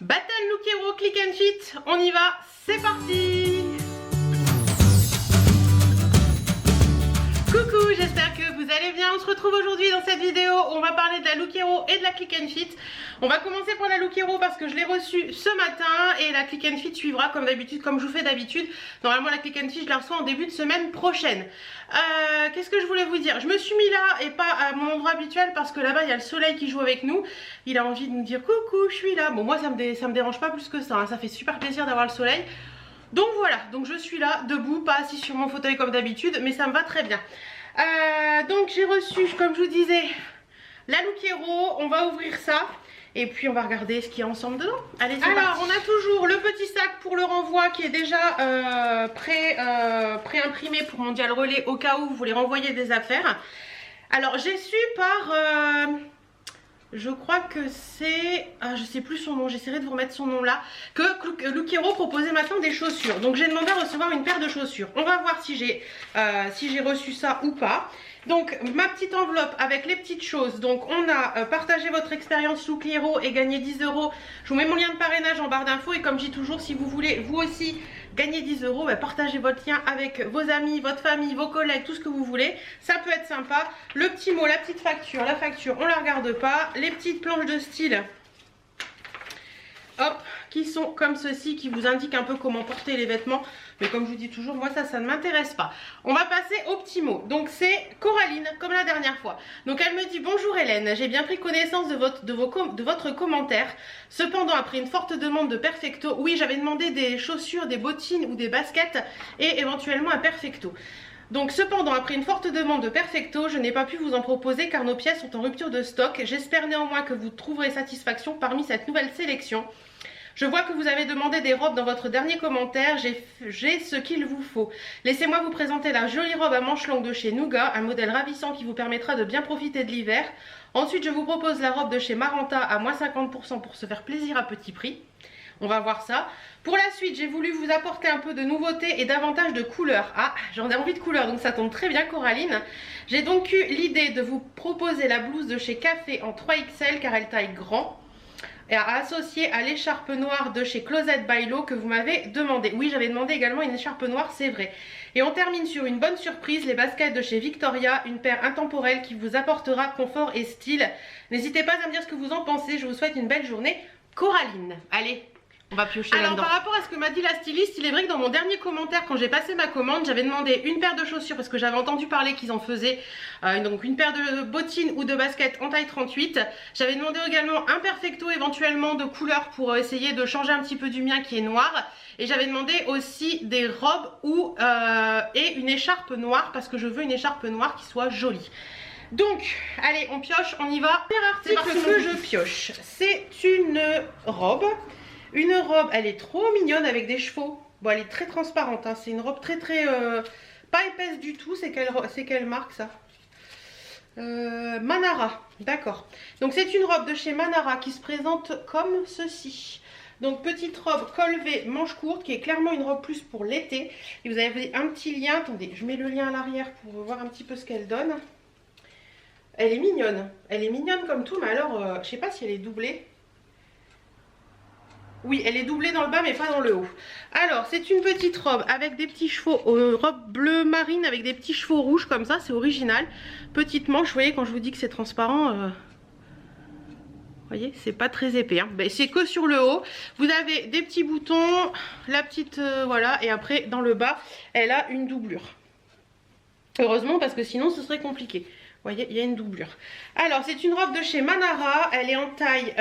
Battle Look Hero Click and Fit, on y va, c'est parti. Coucou, j'espère que vous allez bien. On se retrouve aujourd'hui dans cette vidéo où on va parler de la Look Hero et de la Click and Fit. On va commencer par la Look Hero parce que je l'ai reçue ce matin et la Click and Fit suivra comme d'habitude, comme je vous fais d'habitude. Normalement la Click and Fit je la reçois en début de semaine prochaine. Qu'est-ce que je voulais vous dire? Je me suis mis là et pas à mon endroit habituel parce que là-bas il y a le soleil qui joue avec nous. Il a envie de nous dire coucou, je suis là. Bon, moi ça me dérange pas plus que ça, hein. Ça fait super plaisir d'avoir le soleil. Donc voilà, donc je suis là, debout, pas assis sur mon fauteuil comme d'habitude, mais ça me va très bien. Donc j'ai reçu, comme je vous disais, la Look Hero. On va ouvrir ça et puis on va regarder ce qu'il y a ensemble dedans. Allez, c'est parti. Alors on a toujours le petit sac pour le renvoi qui est déjà pré-imprimé pour Mondial Relais au cas où vous voulez renvoyer des affaires. Alors j'ai su par... je crois que c'est... je sais plus son nom, j'essaierai de vous remettre son nom là. Que Look Hero proposait maintenant des chaussures. Donc j'ai demandé à recevoir une paire de chaussures. On va voir si j'ai reçu ça ou pas. Donc ma petite enveloppe avec les petites choses. Donc on a partagé votre expérience Look Hero et gagné 10 €. Je vous mets mon lien de parrainage en barre d'infos. Et comme je dis toujours, si vous voulez vous aussi gagner 10 €, bah, partagez votre lien avec vos amis, votre famille, vos collègues, tout ce que vous voulez. Ça peut être sympa. Le petit mot, la petite facture, la facture, on la regarde pas. Les petites planches de style, hop, qui sont comme ceci, qui vous indiquent un peu comment porter les vêtements. Mais comme je vous dis toujours, moi ça ne m'intéresse pas. On va passer au petit mot. Donc c'est Coraline, comme la dernière fois. Donc elle me dit: bonjour Hélène, j'ai bien pris connaissance de votre commentaire. Cependant, après une forte demande de Perfecto, oui, j'avais demandé des chaussures, des bottines ou des baskets et éventuellement un Perfecto. Donc cependant, après une forte demande de Perfecto, je n'ai pas pu vous en proposer car nos pièces sont en rupture de stock. J'espère néanmoins que vous trouverez satisfaction parmi cette nouvelle sélection. Je vois que vous avez demandé des robes dans votre dernier commentaire, j'ai ce qu'il vous faut. Laissez-moi vous présenter la jolie robe à manches longues de chez Nougat, un modèle ravissant qui vous permettra de bien profiter de l'hiver. Ensuite, je vous propose la robe de chez Maranta à moins 50% pour se faire plaisir à petit prix. On va voir ça. Pour la suite, j'ai voulu vous apporter un peu de nouveauté et davantage de couleurs. Ah, j'en ai envie de couleurs, donc ça tombe très bien Coraline. J'ai donc eu l'idée de vous proposer la blouse de chez Café en 3XL car elle taille grand. Et à associer à l'écharpe noire de chez Closet by Lo que vous m'avez demandé. Oui, j'avais demandé également une écharpe noire, c'est vrai. Et on termine sur une bonne surprise, les baskets de chez Victoria, une paire intemporelle qui vous apportera confort et style. N'hésitez pas à me dire ce que vous en pensez, je vous souhaite une belle journée. Coraline, allez, on va piocher là-dedans. Alors par rapport à ce que m'a dit la styliste, il est vrai que dans mon dernier commentaire quand j'ai passé ma commande, j'avais demandé une paire de chaussures parce que j'avais entendu parler qu'ils en faisaient, donc une paire de bottines ou de baskets en taille 38. J'avais demandé également un Perfecto éventuellement de couleur pour essayer de changer un petit peu du mien qui est noir. Et j'avais demandé aussi des robes et une écharpe noire parce que je veux une écharpe noire qui soit jolie. Donc, allez, on pioche, on y va. Premier article que je pioche, c'est une robe. Une robe, elle est trop mignonne avec des chevaux. Bon, elle est très transparente, hein. C'est une robe très pas épaisse du tout. C'est quelle marque ça? Manara, d'accord. Donc c'est une robe de chez Manara qui se présente comme ceci. Donc petite robe col V, manche courte, qui est clairement une robe plus pour l'été. Et vous avez un petit lien, attendez, je mets le lien à l'arrière pour voir un petit peu ce qu'elle donne. Elle est mignonne comme tout, mais alors je sais pas si elle est doublée. Oui, elle est doublée dans le bas mais pas dans le haut. Alors, c'est une petite robe avec des petits chevaux, robe bleu marine avec des petits chevaux rouges comme ça, c'est original. Petite manche, vous voyez quand je vous dis que c'est transparent, vous voyez, c'est pas très épais, hein. Ben, c'est que sur le haut. Vous avez des petits boutons, la petite, voilà, et après dans le bas, elle a une doublure. Heureusement parce que sinon ce serait compliqué. Vous voyez, il y a une doublure. Alors, c'est une robe de chez Manara, elle est en taille...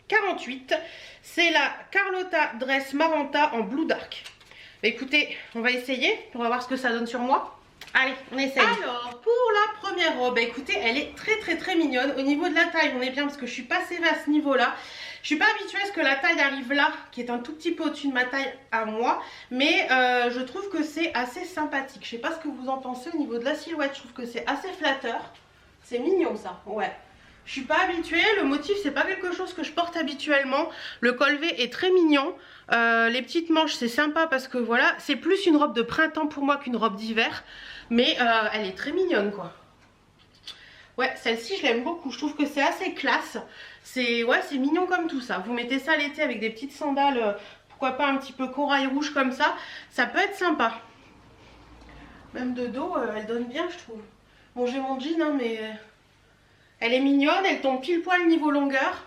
48, c'est la Carlotta Dress Maranta en Blue Dark. Bah, écoutez, on va essayer, on va voir ce que ça donne sur moi. Allez, on essaye. Alors, pour la première robe, bah, écoutez, elle est très mignonne. Au niveau de la taille, on est bien parce que je suis pas serrée à ce niveau-là. Je suis pas habituée à ce que la taille arrive là, qui est un tout petit peu au-dessus de ma taille à moi. Mais je trouve que c'est assez sympathique. Je sais pas ce que vous en pensez au niveau de la silhouette. Je trouve que c'est assez flatteur. C'est mignon ça, ouais. Je suis pas habituée, le motif c'est pas quelque chose que je porte habituellement. Le col V est très mignon. Les petites manches c'est sympa parce que voilà, c'est plus une robe de printemps pour moi qu'une robe d'hiver. Mais elle est très mignonne quoi. Ouais, celle-ci je l'aime beaucoup, je trouve que c'est assez classe. C'est ouais, c'est mignon comme tout ça. Vous mettez ça l'été avec des petites sandales, pourquoi pas un petit peu corail rouge comme ça peut être sympa. Même de dos, elle donne bien, je trouve. Bon, j'ai mon jean, hein, mais elle est mignonne, elle tombe pile poil niveau longueur.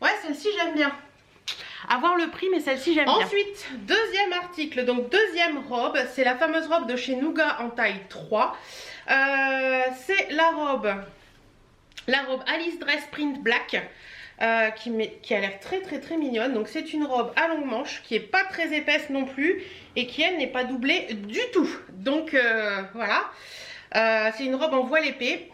Ouais, celle-ci j'aime bien. À voir le prix, mais celle-ci j'aime bien. Ensuite, deuxième article, donc deuxième robe, c'est la fameuse robe de chez Nougat en taille 3. C'est la robe Alice Dress Print Black. Qui a l'air très mignonne. Donc c'est une robe à longue manche qui est pas très épaisse non plus et qui elle n'est pas doublée du tout. Donc voilà, c'est une robe en voile épais.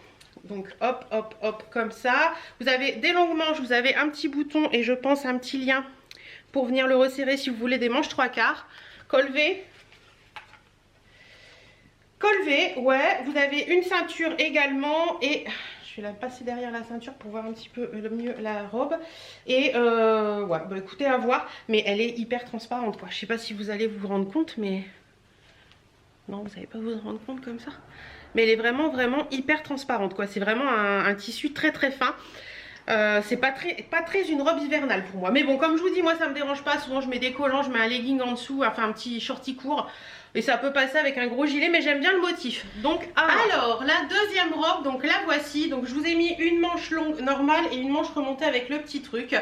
Donc hop hop hop comme ça. Vous avez des longues manches, vous avez un petit bouton et je pense un petit lien pour venir le resserrer si vous voulez, des manches 3/4. Col V, ouais, vous avez une ceinture également et je vais la passer derrière la ceinture pour voir un petit peu mieux la robe. Et ouais, bah écoutez, à voir. Mais elle est hyper transparente, quoi. Je sais pas si vous allez vous rendre compte, mais... Non, vous n'allez pas vous rendre compte comme ça. Mais elle est vraiment hyper transparente, quoi. C'est vraiment un tissu très fin. C'est pas très une robe hivernale pour moi. Mais bon, comme je vous dis, moi ça me dérange pas. Souvent je mets des collants, je mets un legging en dessous, enfin un petit shorty court. Et ça peut passer avec un gros gilet, mais j'aime bien le motif. Donc, alors, la deuxième robe, donc la voici. Donc, je vous ai mis une manche longue normale et une manche remontée avec le petit truc.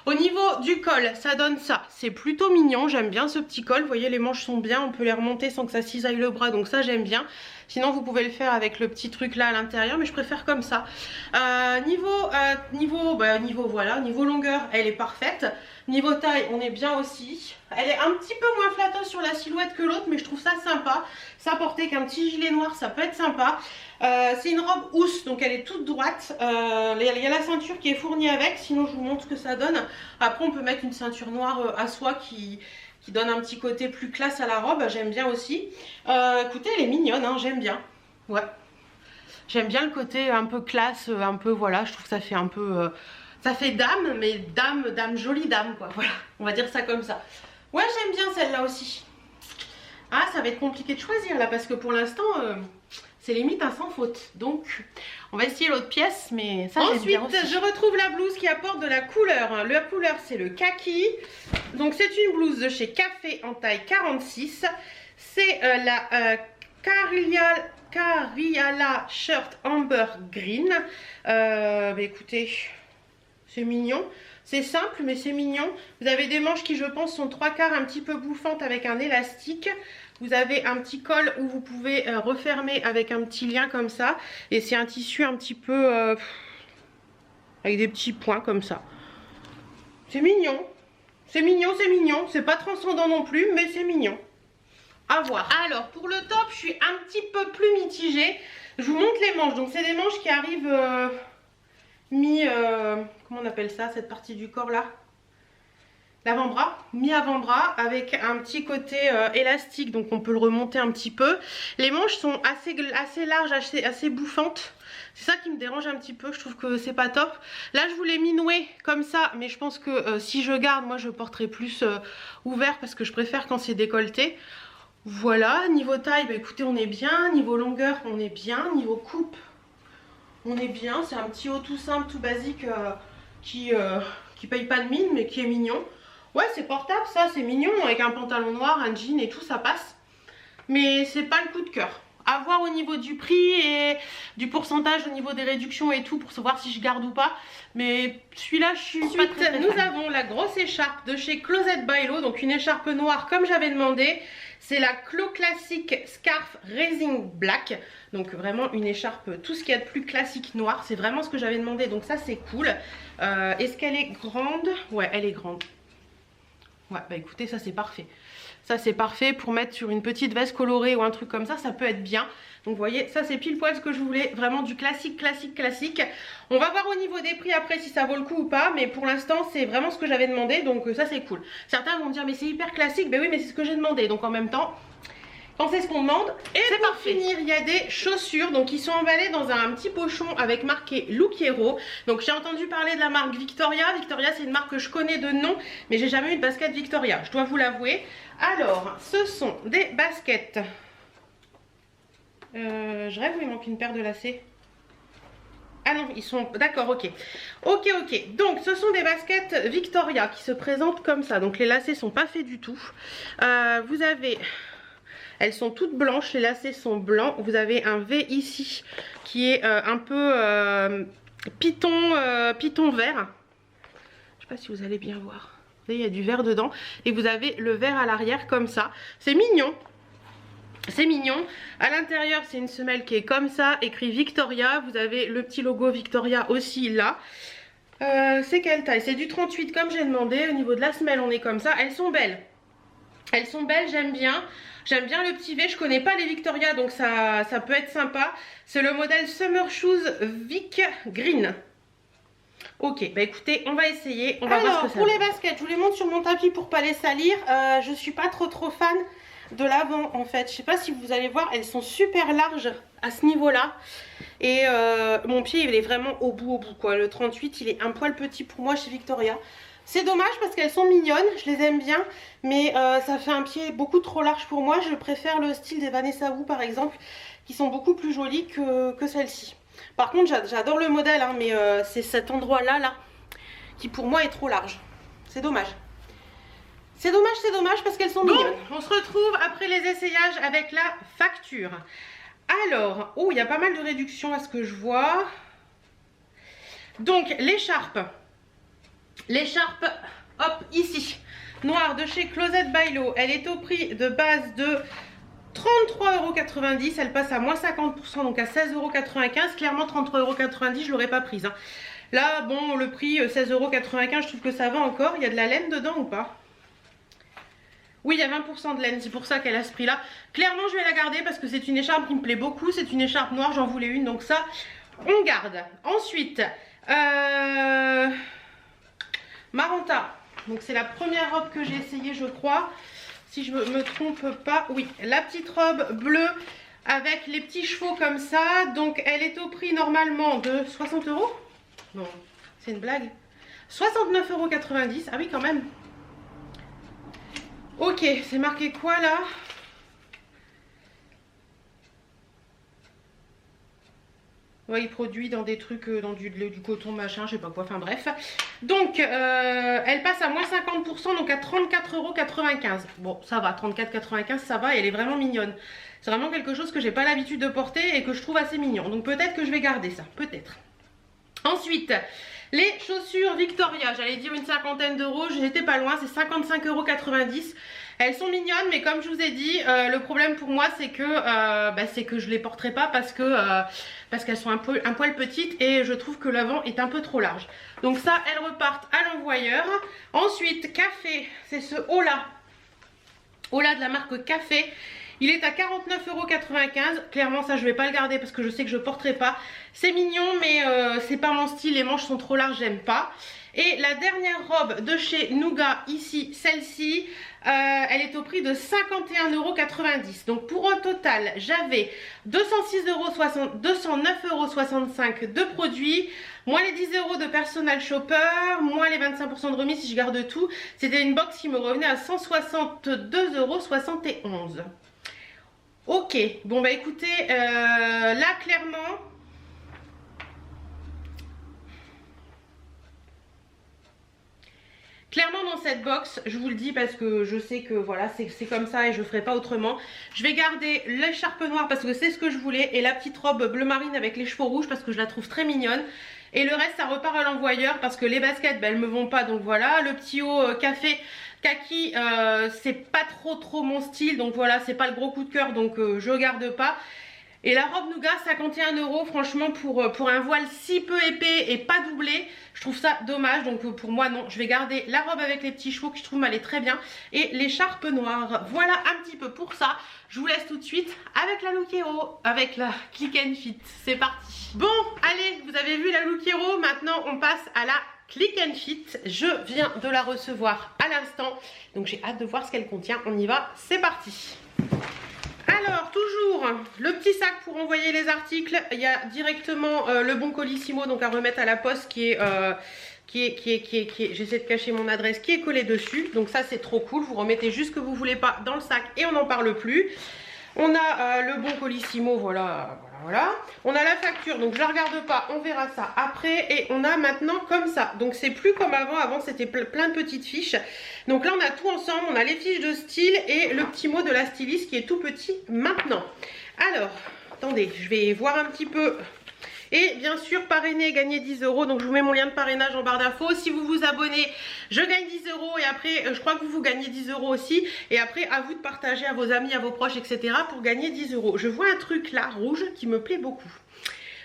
Au niveau du col, ça donne ça. C'est plutôt mignon, j'aime bien ce petit col. Vous voyez, les manches sont bien, on peut les remonter sans que ça cisaille le bras, donc ça j'aime bien. Sinon, vous pouvez le faire avec le petit truc là à l'intérieur, mais je préfère comme ça. Niveau longueur, elle est parfaite. Niveau taille, on est bien aussi. Elle est un petit peu moins flatteuse sur la silhouette que l'autre, mais je trouve ça sympa. Ça porter qu'un petit gilet noir, ça peut être sympa. C'est une robe housse, donc elle est toute droite. Il y a la ceinture qui est fournie avec, sinon je vous montre ce que ça donne. Après, on peut mettre une ceinture noire à soie qui donne un petit côté plus classe à la robe. J'aime bien aussi. Écoutez, elle est mignonne, hein, j'aime bien. Ouais. J'aime bien le côté un peu classe, un peu, voilà, je trouve que ça fait un peu... ça fait dame, mais dame, jolie dame, quoi. Voilà, on va dire ça comme ça. Ouais, j'aime bien celle-là aussi. Ah, ça va être compliqué de choisir, là, parce que pour l'instant, c'est limite un sans faute. Donc, on va essayer l'autre pièce, mais ça, j'aime bien aussi. Ensuite, je retrouve la blouse qui apporte de la couleur. La couleur, c'est le kaki. Donc, c'est une blouse de chez Café en taille 46. C'est la Cariala Shirt Amber Green. Écoutez, c'est mignon. C'est simple, mais c'est mignon. Vous avez des manches qui, je pense, sont 3/4 un petit peu bouffantes avec un élastique. Vous avez un petit col où vous pouvez refermer avec un petit lien comme ça. Et c'est un tissu un petit peu... avec des petits points comme ça. C'est mignon. C'est mignon, c'est mignon. C'est pas transcendant non plus, mais c'est mignon. À voir. Alors, pour le top, je suis un petit peu plus mitigée. Je vous montre les manches. Donc, c'est des manches qui arrivent comment on appelle ça, cette partie du corps là? L'avant-bras, mi-avant-bras, avec un petit côté élastique, donc on peut le remonter un petit peu. Les manches sont assez larges, assez bouffantes. C'est ça qui me dérange un petit peu, je trouve que c'est pas top. Là, je voulais mis nouer comme ça, mais je pense que si je garde, moi je porterai plus ouvert parce que je préfère quand c'est décolleté. Voilà, niveau taille, bah, écoutez, on est bien. Niveau longueur, on est bien. Niveau coupe, on est bien. C'est un petit haut tout simple, tout basique qui paye pas de mine, mais qui est mignon. Ouais, c'est portable, ça, c'est mignon. Avec un pantalon noir, un jean et tout, ça passe. Mais c'est pas le coup de cœur. À voir au niveau du prix et du pourcentage au niveau des réductions et tout pour savoir si je garde ou pas. Mais celui-là, je suis pas très fan. Nous avons la grosse écharpe de chez Closet by Lo. Donc une écharpe noire comme j'avais demandé. C'est la Clo Classic Scarf Racing Black. Donc vraiment une écharpe, tout ce qu'il y a de plus classique noir. C'est vraiment ce que j'avais demandé. Donc ça, c'est cool. Est-ce qu'elle est grande? Ouais, elle est grande. Ouais, bah écoutez, ça c'est parfait. Ça c'est parfait pour mettre sur une petite veste colorée ou un truc comme ça peut être bien. Donc vous voyez, ça c'est pile poil ce que je voulais, vraiment du classique. On va voir au niveau des prix après si ça vaut le coup ou pas, mais pour l'instant c'est vraiment ce que j'avais demandé, donc ça c'est cool. Certains vont me dire mais c'est hyper classique, ben oui mais c'est ce que j'ai demandé, donc en même temps... Quand c'est ce qu'on demande. Et pour finir, il y a des chaussures. Donc ils sont emballés dans un petit pochon avec marqué Look Hero. Donc j'ai entendu parler de la marque Victoria. Victoria, c'est une marque que je connais de nom, mais j'ai jamais eu de basket Victoria, je dois vous l'avouer. Alors, ce sont des baskets. Je rêve où il manque une paire de lacets. Ah non, ils sont... D'accord, ok. Ok, ok. Donc, ce sont des baskets Victoria qui se présentent comme ça. Donc, les lacets sont pas faits du tout. Vous avez... Elles sont toutes blanches, les lacets sont blancs. Vous avez un V ici qui est un peu python vert. Je sais pas si vous allez bien voir. Vous voyez, il y a du vert dedans. Et vous avez le vert à l'arrière comme ça. C'est mignon. C'est mignon. À l'intérieur, c'est une semelle qui est comme ça, écrit Victoria. Vous avez le petit logo Victoria aussi là. C'est quelle taille? C'est du 38 comme j'ai demandé. Au niveau de la semelle, on est comme ça. Elles sont belles. Elles sont belles, j'aime bien. J'aime bien le petit V. Je connais pas les Victoria, donc ça peut être sympa. C'est le modèle Summer Shoes Vic Green. Ok, bah écoutez, on va essayer. On va voir ce que ça pour donne. les baskets, je vous les montre sur mon tapis pour pas les salir. Je suis pas trop fan de l'avant en fait. Je sais pas si vous allez voir, elles sont super larges à ce niveau-là. Et mon pied, il est vraiment au bout quoi. Le 38, il est un poil petit pour moi chez Victoria. C'est dommage parce qu'elles sont mignonnes, je les aime bien, mais ça fait un pied beaucoup trop large pour moi. Je préfère le style des Vanessa Wu par exemple, qui sont beaucoup plus jolies que celle-ci. Par contre, j'adore le modèle, hein, mais c'est cet endroit-là, qui pour moi est trop large. C'est dommage. C'est dommage parce qu'elles sont mignonnes. On se retrouve après les essayages avec la facture. Alors, oh, il y a pas mal de réductions à ce que je vois. Donc, l'écharpe. L'écharpe, hop, ici. Noire de chez Closet by Lo. Elle est au prix de base de 33,90 €. Elle passe à moins 50%, donc à 16,95 €. Clairement, 33,90 €, je l'aurais pas prise. Hein. Là, bon, le prix 16,95 €, je trouve que ça va encore. Il y a de la laine dedans ou pas? Oui, il y a 20% de laine, c'est pour ça qu'elle a ce prix-là. Clairement, je vais la garder parce que c'est une écharpe qui me plaît beaucoup. C'est une écharpe noire, j'en voulais une, donc ça, on garde. Ensuite, Maranta. Donc c'est la première robe que j'ai essayée, je crois. Si je me trompe pas, oui. La petite robe bleue avec les petits chevaux comme ça. Donc elle est au prix normalement de 60 €. Non, c'est une blague. 69,90 €. Ah oui, quand même. Ok, c'est marqué quoi là? Ouais, il produit dans des trucs, dans du coton machin, je sais pas quoi, enfin bref. Donc, elle passe à moins 50%, donc à 34,95 €. Bon, ça va, 34,95 €, ça va, et elle est vraiment mignonne. C'est vraiment quelque chose que j'ai pas l'habitude de porter et que je trouve assez mignon. Donc peut-être que je vais garder ça, peut-être. Ensuite, les chaussures Victoria, j'allais dire une cinquantaine d'euros, j'étais pas loin, c'est 55,90 €. Elles sont mignonnes, mais comme je vous ai dit, le problème pour moi c'est que je les porterai pas parce qu'elles sont un poil petites et je trouve que l'avant est un peu trop large. Donc ça, elles repartent à l'envoyeur. Ensuite, café, c'est ce haut là de la marque Café. Il est à 49,95 €. Clairement, ça, je vais pas le garder parce que je sais que je porterai pas. C'est mignon, mais c'est pas mon style. Les manches sont trop larges, j'aime pas. Et la dernière robe de chez Nougat, ici, celle-ci, elle est au prix de 51,90 €. Donc pour un total, j'avais 209,65 € de produits, moins les 10 € de personal shopper, moins les 25% de remise si je garde tout. C'était une box qui me revenait à 162,71 €. Ok, bon bah écoutez, là clairement... Clairement dans cette box, je vous le dis parce que je sais que voilà, c'est comme ça et je ne ferai pas autrement. Je vais garder l'écharpe noire parce que c'est ce que je voulais et la petite robe bleu marine avec les chevaux rouges parce que je la trouve très mignonne. Et le reste ça repart à l'envoyeur parce que les baskets, elles me vont pas, donc voilà. Le petit haut café kaki, c'est pas trop mon style, donc voilà, c'est pas le gros coup de cœur, donc je garde pas. Et la robe Nougat, 51 €, franchement pour un voile si peu épais et pas doublé, je trouve ça dommage. Donc pour moi non, je vais garder la robe avec les petits chevaux qui je trouve m'allait très bien et l'écharpe noire. Voilà un petit peu pour ça. Je vous laisse tout de suite avec la Look Hero, avec la Click and Fit. C'est parti. Bon, allez, vous avez vu la Look Hero, maintenant on passe à la Click and Fit. Je viens de la recevoir à l'instant, donc j'ai hâte de voir ce qu'elle contient. On y va, c'est parti. Alors toujours le petit sac pour envoyer les articles. Il y a directement le bon colissimo donc à remettre à la poste qui est j'essaie de cacher mon adresse, qui est collé dessus. Donc ça c'est trop cool. Vous remettez juste ce que vous voulez pas dans le sac et on n'en parle plus. On a le bon Colissimo, voilà. On a la facture, donc je la regarde pas, on verra ça après. Et on a maintenant comme ça, donc c'est plus comme avant c'était plein de petites fiches. Donc là on a tout ensemble, on a les fiches de style et le petit mot de la styliste qui est tout petit maintenant. Alors, attendez, je vais voir un petit peu. Et bien sûr, parrainer, gagner 10 €. Donc je vous mets mon lien de parrainage en barre d'infos. Si vous vous abonnez, je gagne 10 € et après, je crois que vous gagnez 10 € aussi. Et après, à vous de partager à vos amis, à vos proches, etc. pour gagner 10 €. Je vois un truc là, rouge, qui me plaît beaucoup.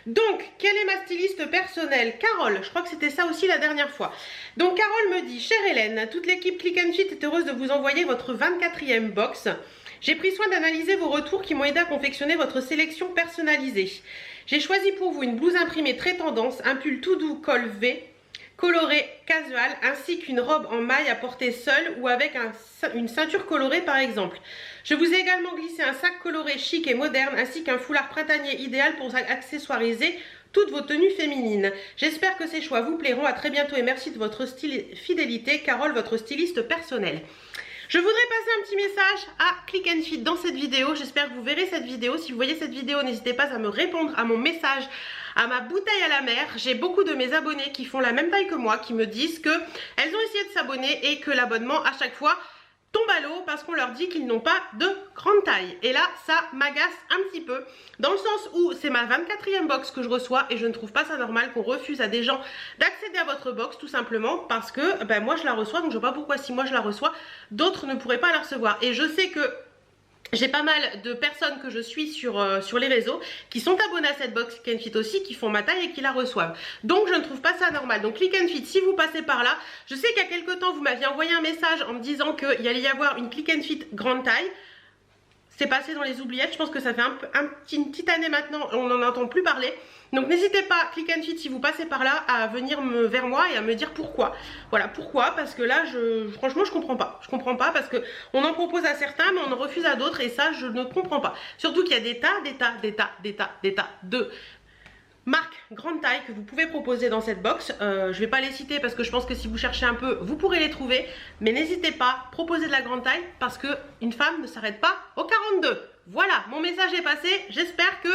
Donc, quelle est ma styliste personnelle? Carole, je crois que c'était ça aussi la dernière fois. Donc Carole me dit, chère Hélène, toute l'équipe Click and Fit est heureuse de vous envoyer votre 24e box. J'ai pris soin d'analyser vos retours qui m'ont aidé à confectionner votre sélection personnalisée. J'ai choisi pour vous une blouse imprimée très tendance, un pull tout doux col V, coloré casual, ainsi qu'une robe en maille à porter seule ou avec une ceinture colorée par exemple. Je vous ai également glissé un sac coloré chic et moderne, ainsi qu'un foulard printanier idéal pour accessoiriser toutes vos tenues féminines. J'espère que ces choix vous plairont. À très bientôt et merci de votre fidélité. Carole, votre styliste personnelle. Je voudrais passer un petit message à Click and Fit dans cette vidéo. J'espère que vous verrez cette vidéo. Si vous voyez cette vidéo, n'hésitez pas à me répondre à mon message, à ma bouteille à la mer. J'ai beaucoup de mes abonnés qui font la même taille que moi, qui me disent qu'elles ont essayé de s'abonner et que l'abonnement à chaque fois tombe à l'eau parce qu'on leur dit qu'ils n'ont pas de grande taille. Et là, ça m'agace un petit peu, dans le sens où c'est ma 24e box que je reçois et je ne trouve pas ça normal qu'on refuse à des gens d'accéder à votre box, tout simplement parce que ben, moi je la reçois, donc je vois pas pourquoi si moi je la reçois, d'autres ne pourraient pas la recevoir. Et je sais que j'ai pas mal de personnes que je suis sur les réseaux qui sont abonnées à cette box Click and Fit aussi, qui font ma taille et qui la reçoivent. Donc je ne trouve pas ça normal. Donc Click and Fit, si vous passez par là, je sais qu'il y a quelques temps vous m'aviez envoyé un message en me disant qu'il allait y avoir une Click and Fit grande taille. C'est passé dans les oubliettes, je pense que ça fait une petite année maintenant, on n'en entend plus parler. Donc n'hésitez pas, Click and Fit, si vous passez par là, à venir vers moi et à me dire pourquoi. Voilà, pourquoi, parce que là, franchement, je comprends pas. Je comprends pas parce qu'on en propose à certains, mais on en refuse à d'autres et ça, je ne comprends pas. Surtout qu'il y a des tas de marques grande taille que vous pouvez proposer dans cette box. Je vais pas les citer parce que je pense que si vous cherchez un peu, vous pourrez les trouver. Mais n'hésitez pas, proposez de la grande taille parce qu'une femme ne s'arrête pas au 42. Voilà, mon message est passé. J'espère que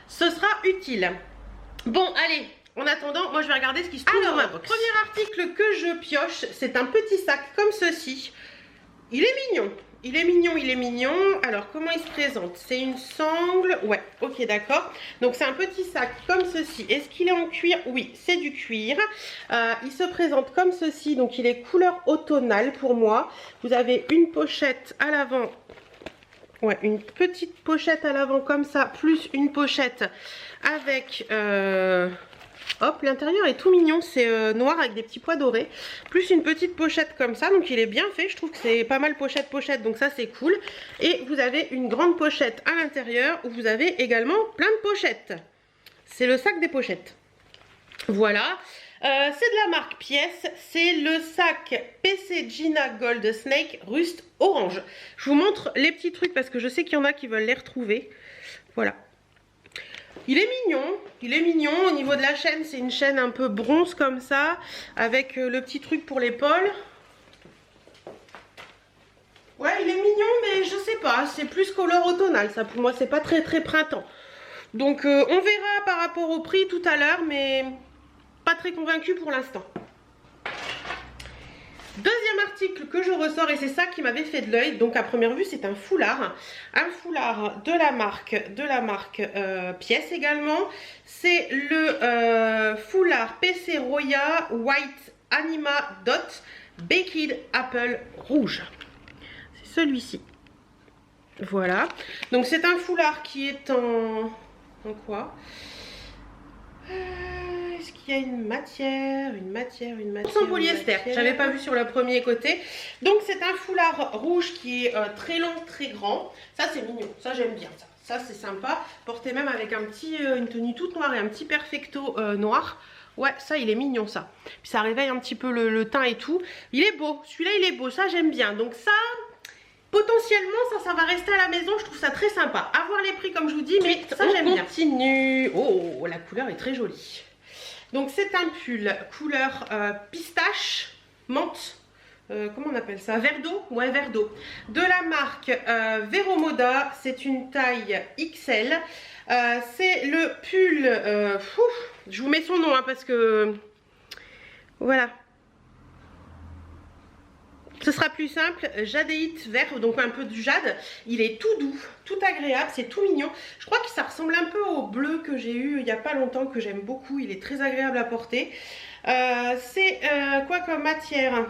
ce sera utile. Bon, allez, en attendant, moi je vais regarder ce qui se trouve dans ma box. Premier article que je pioche, c'est un petit sac comme ceci. Il est mignon. Il est mignon, il est mignon. Alors, comment il se présente? C'est une sangle. Ouais, ok, d'accord. Donc, c'est un petit sac comme ceci. Est-ce qu'il est en cuir? Oui, c'est du cuir. Il se présente comme ceci. Donc, il est couleur automnale pour moi. Vous avez une pochette à l'avant. Ouais, une petite pochette à l'avant comme ça. Plus une pochette avec... hop, l'intérieur est tout mignon, c'est noir avec des petits pois dorés. Plus une petite pochette comme ça, donc il est bien fait. Je trouve que c'est pas mal pochette, donc ça c'est cool. Et vous avez une grande pochette à l'intérieur où vous avez également plein de pochettes. C'est le sac des pochettes. Voilà. C'est de la marque Pièce. C'est le sac PC Gina Gold Snake Rust Orange. Je vous montre les petits trucs parce que je sais qu'il y en a qui veulent les retrouver. Voilà. Il est mignon au niveau de la chaîne, c'est une chaîne un peu bronze comme ça, avec le petit truc pour l'épaule. Ouais, il est mignon, mais je sais pas, c'est plus couleur automnale, ça pour moi, c'est pas très printemps. Donc on verra par rapport au prix tout à l'heure, mais pas très convaincue pour l'instant. Deuxième article que je ressors et c'est ça qui m'avait fait de l'œil. Donc à première vue c'est un foulard de la marque Pièce également. C'est le foulard PC Roya White Anima Dot Baked Apple rouge. C'est celui-ci. Voilà. Donc c'est un foulard qui est en quoi? Est-ce qu'il y a une matière? Sans polyester, j'avais pas vu sur le premier côté. Donc c'est un foulard rouge qui est très long, très grand. Ça c'est mignon, ça j'aime bien ça. Ça c'est sympa. Porté même avec une tenue toute noire et un petit perfecto noir. Ouais, ça il est mignon ça. Puis ça réveille un petit peu le teint et tout. Il est beau, celui-là il est beau, ça j'aime bien. Donc ça... potentiellement, ça va rester à la maison. Je trouve ça très sympa. À voir les prix, comme je vous dis, mais ça, j'aime bien. Continue. Oh, la couleur est très jolie. Donc, c'est un pull couleur pistache, menthe. comment on appelle ça, verre d'eau, ouais, verre d'eau, de la marque Vero Moda. C'est une taille XL. C'est le pull, je vous mets son nom hein, parce que voilà, ce sera plus simple. Jadéite vert, donc un peu du jade. Il est tout doux, tout agréable, c'est tout mignon. Je crois que ça ressemble un peu au bleu que j'ai eu il n'y a pas longtemps, que j'aime beaucoup. Il est très agréable à porter. C'est quoi comme matière?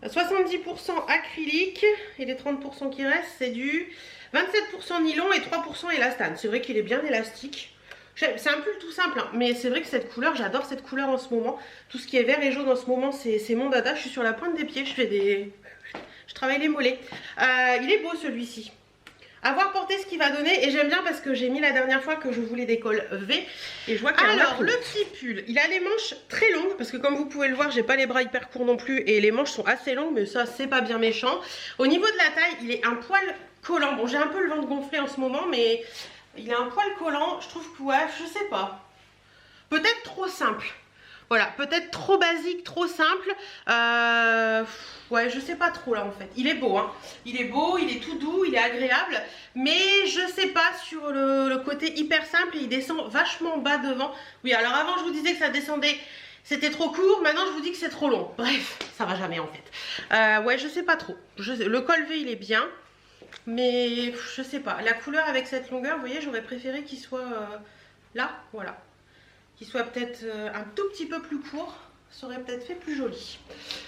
70% acrylique et les 30% qui restent, c'est du 27% nylon et 3% élastane. C'est vrai qu'il est bien élastique. C'est un pull tout simple, hein, mais c'est vrai que cette couleur, j'adore cette couleur en ce moment. Tout ce qui est vert et jaune en ce moment, c'est mon dada. Je suis sur la pointe des pieds, je travaille les mollets. Il est beau celui-ci. À voir porter ce qu'il va donner, et j'aime bien parce que j'ai mis la dernière fois que je voulais des cols V et je vois qu'il y a alors le petit pull, il a les manches très longues parce que comme vous pouvez le voir, j'ai pas les bras hyper courts non plus et les manches sont assez longues, mais ça c'est pas bien méchant. Au niveau de la taille, il est un poil collant. Bon, j'ai un peu le ventre gonflé en ce moment, mais il a un poil collant. Je trouve que ouais, je sais pas, peut-être trop simple. Voilà, peut-être trop basique, trop simple. Ouais, je sais pas trop là en fait. Il est beau, hein. Il est beau, il est tout doux, il est agréable. Mais je sais pas sur le côté hyper simple. Il descend vachement bas devant. Oui, alors avant je vous disais que ça descendait, c'était trop court. Maintenant je vous dis que c'est trop long. Bref, ça va jamais en fait. Ouais, je sais pas trop. Le col V il est bien. Mais je sais pas. La couleur avec cette longueur, vous voyez, j'aurais préféré qu'il soit là, voilà. Qu'il soit peut-être un tout petit peu plus court, ça aurait peut-être fait plus joli.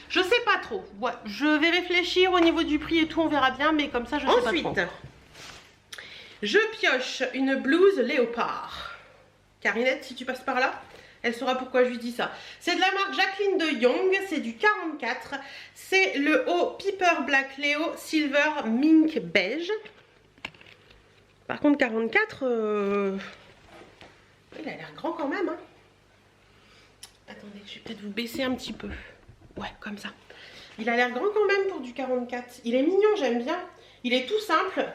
Je sais pas trop. Ouais, je vais réfléchir au niveau du prix et tout, on verra bien, mais comme ça je sais pas trop. Ensuite, je pioche une blouse léopard. Carinette, si tu passes par là, elle saura pourquoi je lui dis ça. C'est de la marque Jacqueline de Jong, c'est du 44. C'est le haut Piper Black Leo Silver Mink Beige. Par contre 44... il a l'air grand quand même, hein. Attendez, je vais peut-être vous baisser un petit peu. Ouais, comme ça. Il a l'air grand quand même pour du 44. Il est mignon, j'aime bien. Il est tout simple.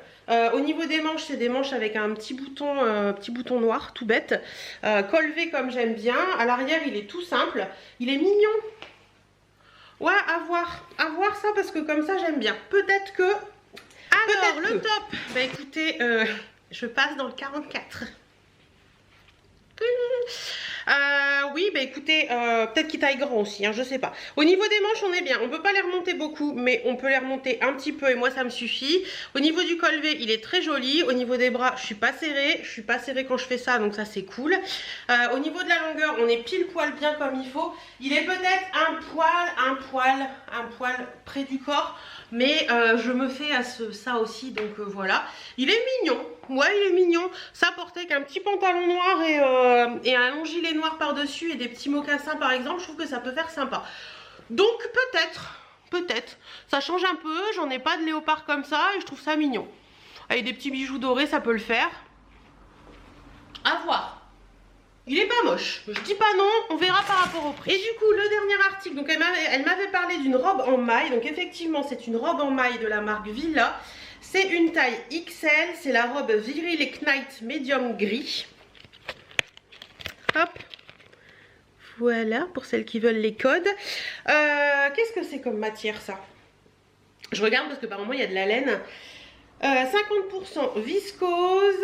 Au niveau des manches, c'est des manches avec un petit bouton noir, tout bête. Col V comme j'aime bien. À l'arrière, il est tout simple. Il est mignon. Ouais, à voir ça parce que comme ça, j'aime bien. Peut-être que... Alors, le top. Bah écoutez, je passe dans le 44. Oui, bah écoutez, peut-être qu'il taille grand aussi, hein, je sais pas. Au niveau des manches, on est bien. On peut pas les remonter beaucoup, mais on peut les remonter un petit peu et moi ça me suffit. Au niveau du col V, il est très joli. Au niveau des bras, je suis pas serrée. Je suis pas serrée quand je fais ça, donc ça c'est cool. Au niveau de la longueur, on est pile poil bien comme il faut. Il est peut-être un poil près du corps, mais je me fais à ça aussi, donc voilà. Il est mignon. Ouais, il est mignon. Ça portait qu'un petit pantalon noir et un long gilet noir par-dessus et des petits mocassins par exemple, je trouve que ça peut faire sympa. Donc peut-être, ça change un peu. J'en ai pas de léopard comme ça et je trouve ça mignon. Avec des petits bijoux dorés, ça peut le faire. À voir. Il est pas moche, je dis pas non, on verra par rapport au prix. Et du coup, le dernier article, donc elle m'avait parlé d'une robe en maille. Donc effectivement, c'est une robe en maille de la marque Villa. C'est une taille XL, c'est la robe Viril et Knight Medium Gris. Hop. Voilà, pour celles qui veulent les codes. Qu'est-ce que c'est comme matière ça? Je regarde parce que par moment il y a de la laine. 50% viscose,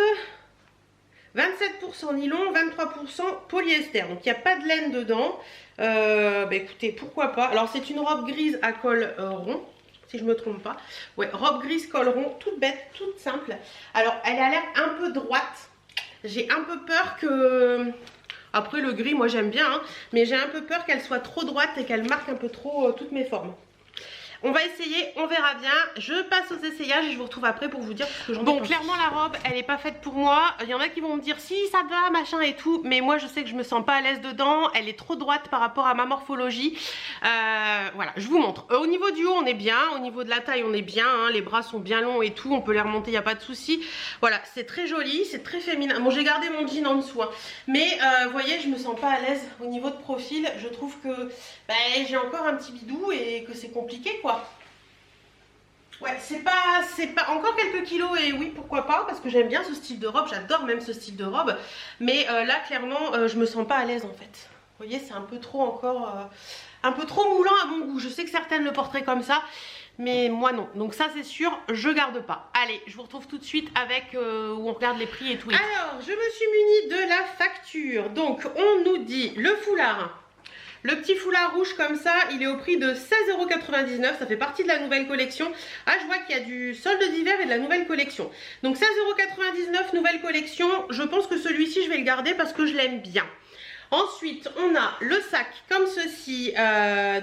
27% nylon, 23% polyester. Donc il n'y a pas de laine dedans. Bah écoutez, pourquoi pas. Alors c'est une robe grise à col rond. Si je me trompe pas. Ouais, robe grise, col rond, toute bête, toute simple. Alors, elle a l'air un peu droite. J'ai un peu peur que... Après, le gris, moi j'aime bien, hein, mais j'ai un peu peur qu'elle soit trop droite et qu'elle marque un peu trop toutes mes formes. On va essayer, on verra bien. Je passe aux essayages et je vous retrouve après pour vous dire ce que j'en ai pensé. Bon, clairement la robe, elle n'est pas faite pour moi. Il y en a qui vont me dire si ça va, machin et tout. Mais moi je sais que je me sens pas à l'aise dedans. Elle est trop droite par rapport à ma morphologie. Voilà, je vous montre. Au niveau du haut, on est bien. Au niveau de la taille, on est bien. Hein. Les bras sont bien longs et tout. On peut les remonter, il n'y a pas de souci. Voilà, c'est très joli, c'est très féminin. Bon, j'ai gardé mon jean en dessous. Hein. Mais vous voyez, je me sens pas à l'aise au niveau de profil. Je trouve que j'ai encore un petit bidou et que c'est compliqué quoi. Ouais, c'est pas encore quelques kilos et oui, pourquoi pas, parce que j'aime bien ce style de robe, j'adore même ce style de robe. Mais là, clairement, je me sens pas à l'aise en fait. Vous voyez, c'est un peu trop encore un peu trop moulant à mon goût. Je sais que certaines le porteraient comme ça, mais moi non. Donc ça c'est sûr, je garde pas. Allez, je vous retrouve tout de suite avec où on regarde les prix et tout. Alors, je me suis munie de la facture. Donc on nous dit le foulard. Le petit foulard rouge comme ça, il est au prix de 16,99 €. Ça fait partie de la nouvelle collection. Ah, je vois qu'il y a du solde d'hiver et de la nouvelle collection. Donc 16,99 € nouvelle collection. Je pense que celui-ci, je vais le garder parce que je l'aime bien. Ensuite, on a le sac comme ceci.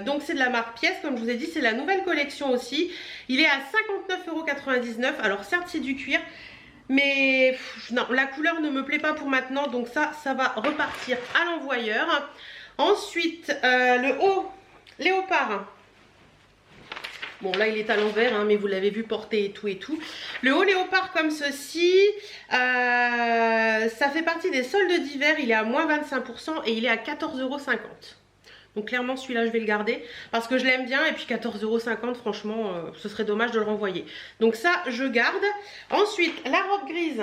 Donc c'est de la marque Pièce. Comme je vous ai dit, c'est la nouvelle collection aussi. Il est à 59,99 €. Alors certes, c'est du cuir. Mais non, la couleur ne me plaît pas pour maintenant. Donc ça va repartir à l'envoyeur. Ensuite, le haut léopard. Bon, là, il est à l'envers, hein, mais vous l'avez vu porter et tout et tout. Le haut léopard comme ceci, ça fait partie des soldes d'hiver. Il est à moins 25% et il est à 14,50 €. Donc clairement, celui-là, je vais le garder parce que je l'aime bien. Et puis 14,50 €, franchement, ce serait dommage de le renvoyer. Donc ça, je garde. Ensuite, la robe grise.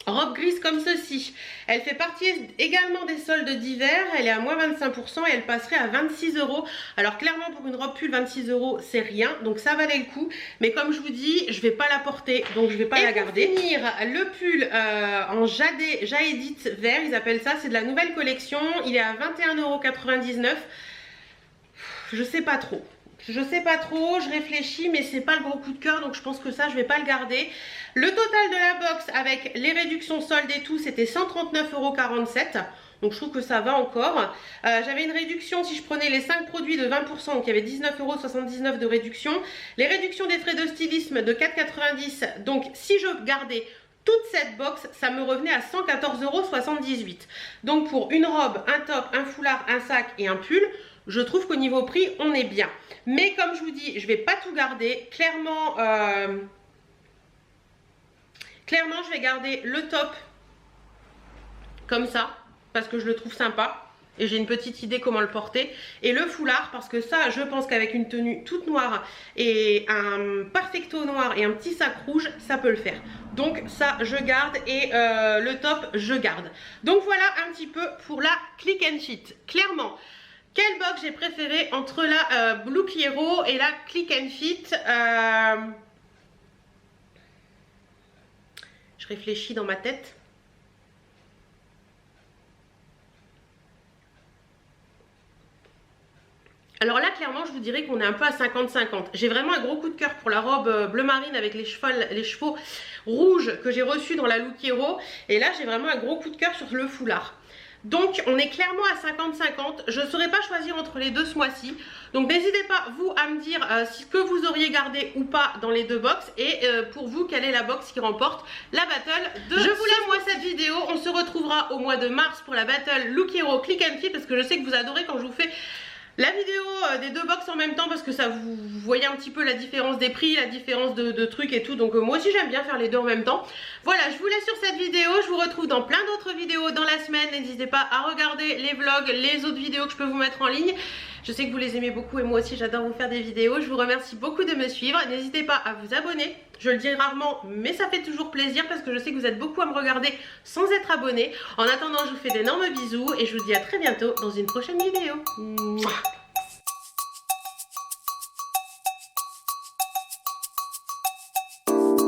Robe grise comme ceci, elle fait partie également des soldes d'hiver, elle est à moins 25% et elle passerait à 26 €. Alors clairement pour une robe pull 26 € c'est rien, donc ça valait le coup. Mais comme je vous dis, je vais pas la porter, donc je vais pas la garder. Pour finir, le pull en jaédite vert, ils appellent ça, c'est de la nouvelle collection, il est à 21,99 €. Je sais pas trop. Je sais pas trop, je réfléchis, mais c'est pas le gros coup de cœur, donc je pense que ça, je vais pas le garder. Le total de la box avec les réductions soldes et tout, c'était 139,47 €. Donc je trouve que ça va encore. J'avais une réduction si je prenais les 5 produits de 20%, donc il y avait 19,79 € de réduction. Les réductions des frais de stylisme de 4,90 €. Donc si je gardais toute cette box, ça me revenait à 114,78 €. Donc pour une robe, un top, un foulard, un sac et un pull, je trouve qu'au niveau prix, on est bien. Mais comme je vous dis, je ne vais pas tout garder. Clairement, je vais garder le top comme ça, parce que je le trouve sympa. Et j'ai une petite idée comment le porter. Et le foulard, parce que ça, je pense qu'avec une tenue toute noire et un perfecto noir et un petit sac rouge, ça peut le faire. Donc ça, je garde. Et le top, je garde. Donc voilà un petit peu pour la Click and Fit. Clairement, quelle box j'ai préféré entre la Blue Clairo et la Click and Fit? Je réfléchis dans ma tête. Alors là, clairement, je vous dirais qu'on est un peu à 50-50. J'ai vraiment un gros coup de cœur pour la robe bleu marine avec les chevaux rouges que j'ai reçus dans la Lookero. Et là, j'ai vraiment un gros coup de cœur sur le foulard. Donc on est clairement à 50-50, je ne saurais pas choisir entre les deux ce mois-ci. Donc n'hésitez pas vous à me dire ce que vous auriez gardé ou pas dans les deux box. Et pour vous, quelle est la box qui remporte la battle de Je vous laisse moi cette vidéo, on se retrouvera au mois de mars pour la battle Lookero Click and Fit. Parce que je sais que vous adorez quand je vous fais la vidéo des deux box en même temps, parce que ça vous voyez un petit peu la différence des prix, la différence de trucs et tout. Donc moi aussi j'aime bien faire les deux en même temps. Voilà, je vous laisse sur cette vidéo. Je vous retrouve dans plein d'autres vidéos dans la semaine. N'hésitez pas à regarder les vlogs, les autres vidéos que je peux vous mettre en ligne. Je sais que vous les aimez beaucoup et moi aussi j'adore vous faire des vidéos. Je vous remercie beaucoup de me suivre. N'hésitez pas à vous abonner. Je le dis rarement, mais ça fait toujours plaisir parce que je sais que vous êtes beaucoup à me regarder sans être abonné. En attendant, je vous fais d'énormes bisous et je vous dis à très bientôt dans une prochaine vidéo. Mouah.